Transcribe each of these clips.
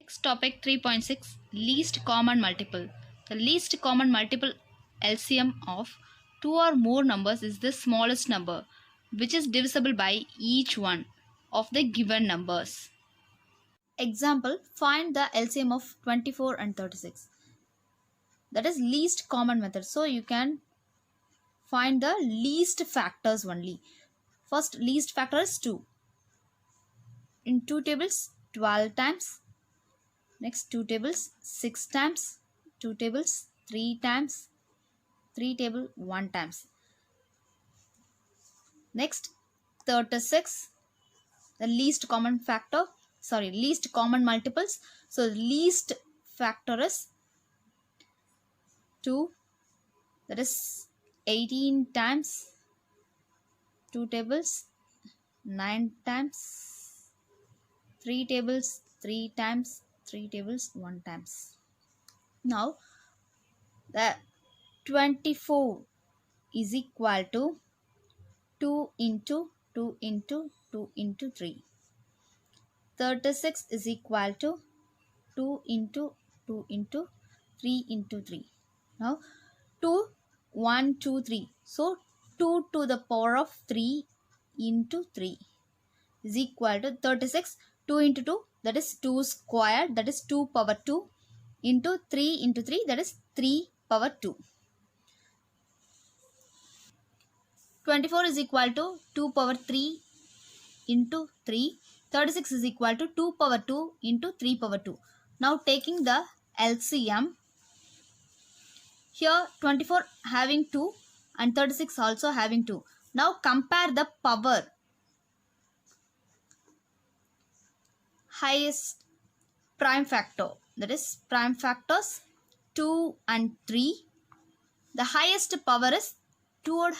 Next topic 3.6 least common multiple. The least common multiple LCM of two or more numbers is the smallest number which is divisible by each one of the given numbers. Example, find the LCM of 24 and 36. That is least common method. So you can find the least factors only. First least factor is 2. In two tables 12 times. Next two tables 6 times, two tables 3 times, 3 table 1 times. Next 36, the least common multiples. So the least factor is 2, that is 18 times, 2 tables 9 times, 3 tables 3 times, 3 tables 1 times. Now the 24 is equal to 2 into 2 into 2 into 3. 36 is equal to 2 into 2 into 3 into 3. Now 2, 1, 2, 3. So 2 to the power of 3 into 3 is equal to 36. 2 into 2, that is 2 squared, that is 2 power 2 into 3 into 3, that is 3 power 2. 24 is equal to 2 power 3 into 3. 36 is equal to 2 power 2 into 3 power 2. Now taking the LCM, here 24 having 2 and 36 also having 2. Now compare the power. Highest prime factor, that is prime factors 2 and 3. The highest power is 2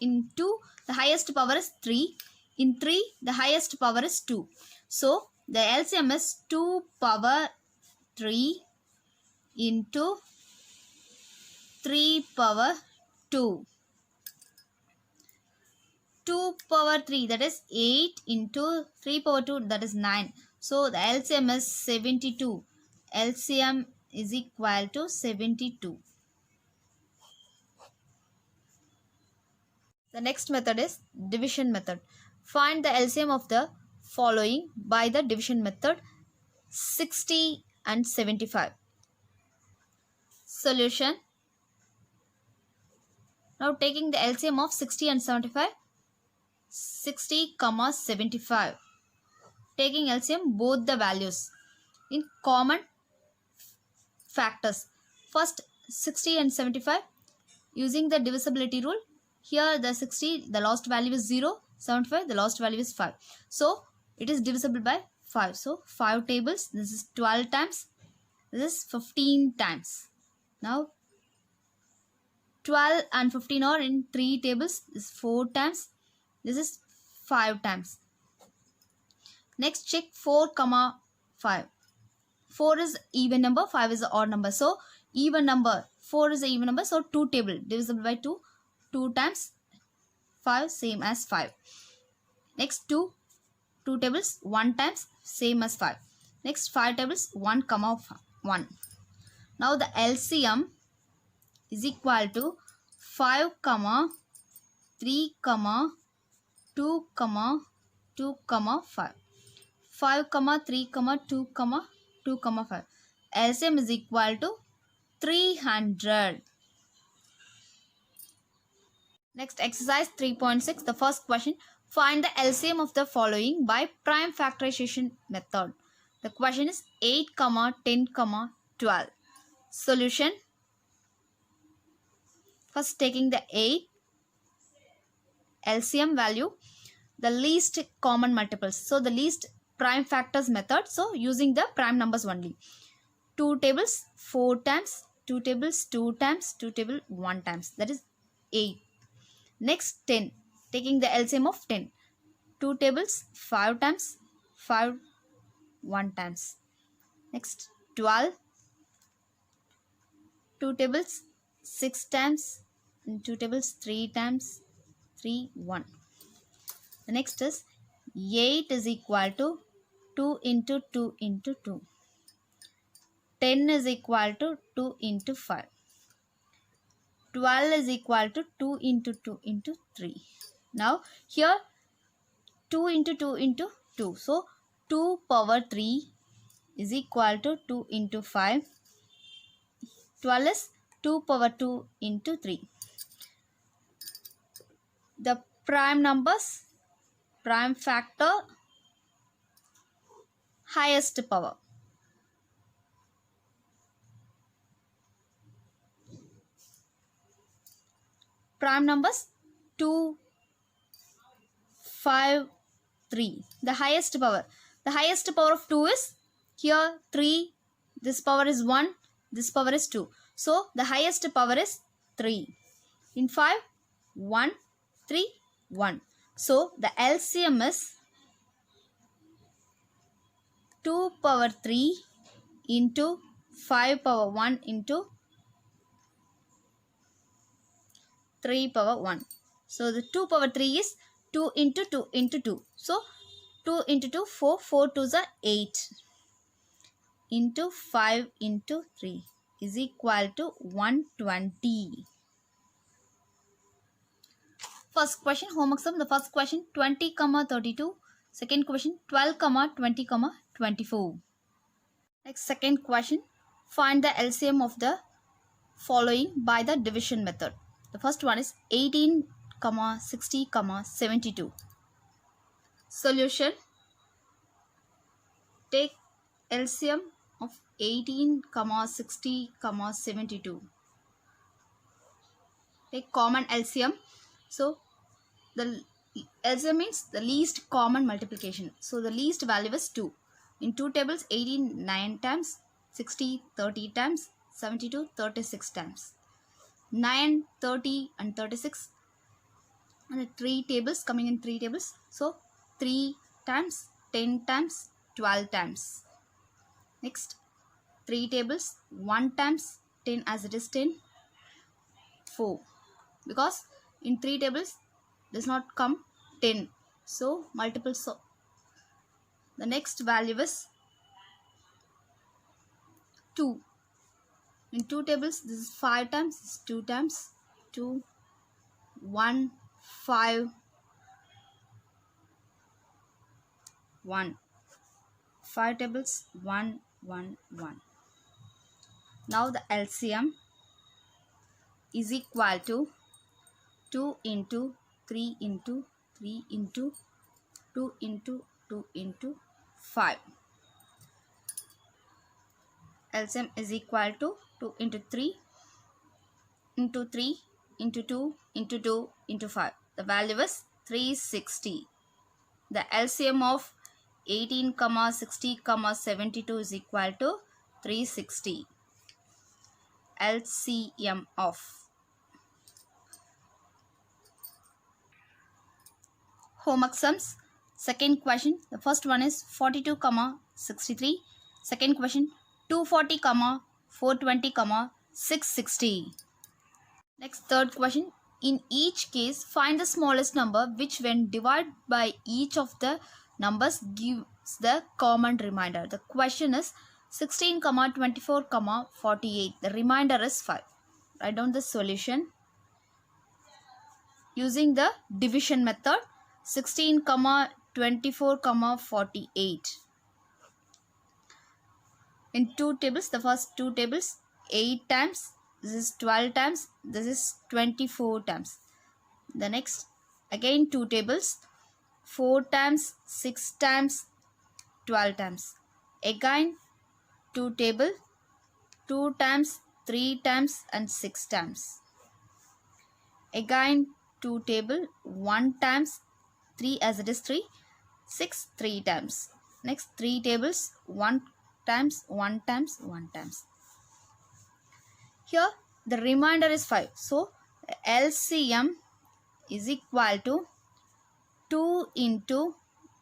in 2, the highest power is 3. In 3, the highest power is 2. So the LCM is 2 power 3 into 3 power 2. 2 power 3, that is 8 into 3 power 2, that is 9. So the LCM is 72. LCM is equal to 72. The next method is division method. Find the LCM of the following by the division method: 60 and 75. Solution. Now taking the LCM of 60 and 75. 60, 75. Taking LCM both the values in common factors. First 60 and 75 using the divisibility rule. Here the 60, the last value is 0, 75, the last value is 5. So it is divisible by 5. So 5 tables, this is 12 times, this is 15 times. Now 12 and 15 are in 3 tables, this is 4 times, this is 5 times. Next check 4, 5. 4 is even number, 5 is the odd number. So even number, 4 is the even number, so 2 table divisible by 2. 2 times 5 same as 5. Next 2 tables 1 times same as 5. Next 5 tables 1, 1. Now the LCM is equal to 5, 3, 2, 2, 5. 5, 3, 2, 2, 5. LCM is equal to 300. Next exercise 3.6. The first question. Find the LCM of the following by prime factorization method. The question is 8, 10, 12. Solution. First taking the 8 LCM value, the least common multiples. So the least prime factors method. So using the prime numbers only. 2 tables 4 times, 2 tables 2 times, 2 table 1 times. That is 8. Next 10. Taking the LCM of 10. 2 tables 5 times, 5 1 times. Next 12. 2 tables 6 times, and 2 tables 3 times, 3 1. The next is 8 is equal to 2 into 2 into 2. 10 is equal to 2 into 5. 12 is equal to 2 into 2 into 3. Now here 2 into 2 into 2. So 2 power 3 is equal to 2 into 5. 12 is 2 power 2 into 3. The prime numbers, prime factor, highest power. Prime numbers 2, 5, 3. The highest power. The highest power of 2 is here 3. This power is 1. This power is 2. So the highest power is 3. In 5, 1, 3, 1. So the LCM is 2 power 3 into 5 power 1 into 3 power 1. So the 2 power 3 is 2 into 2 into 2. So 2 into 2, 4. 4 2s are 8. Into 5 into 3 is equal to 120. First question, homework sum. The first question 20, 32. Second question 12, 20, 24. Next, second question, find the LCM of the following by the division method. The first one is 18, 60, 72. Solution. Take LCM of 18, 60, 72. Take common LCM. So the LCM means the least common multiplication. So the least value is 2. In two tables, 18 9 times, 60 30 times, 72 36 times. 9, 30 and 36. And 3 tables, coming in 3 tables. So 3 times, 10 times, 12 times. Next 3 tables, 1 times 10 as it is 10, 4. Because in 3 tables does not come 10. So multiple. So the next value is 2. In 2 tables this is 5 times, this is 2 times, 2, 1, 5, 1. 5 tables, 1, 1, 1. Now the LCM is equal to 2 into 3 into 3 into 2 into 2 into 5. LCM is equal to 2 into 3 into 3 into 2 into 2 into 5. The value is 360. The LCM of 18, 60, 72 is equal to 360. LCM of homework sums. Second question, the first one is 42, 63. Second question 240, 420, 660. Next, third question, in each case find the smallest number which when divided by each of the numbers gives the common remainder. The question is 16, 24, 48. The remainder is 5. Write down the solution using the division method. 16, 24, 48. In two tables, the first two tables, 8 times, this is 12 times, this is 24 times. The next, again 2 tables, 4 times, 6 times, 12 times. Again 2 table, 2 times, 3 times and 6 times. Again 2 table, 1 times, 3 as it is 3, 6 3 times. Next 3 tables, 1 times, 1 times, 1 times. Here the remainder is 5. So LCM is equal to 2 into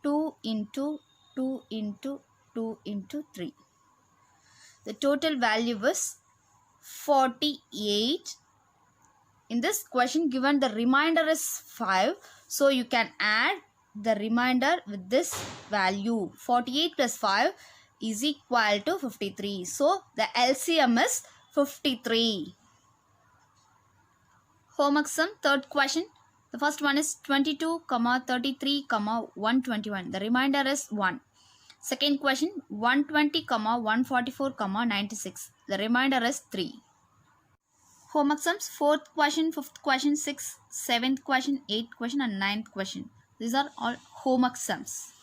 2 into 2 into 2 into 3. The total value is 48. In this question given the remainder is 5. So you can add the remainder with this value. 48 plus 5 is equal to 53. So the LCM is 53. Homework sum, third question. The first one is 22, 33, 121. The remainder is 1. Second question, 120, 144, 96. The remainder is 3. Homework sums, fourth question, fifth question, sixth, seventh question, eighth question and ninth question. These are all homework sums.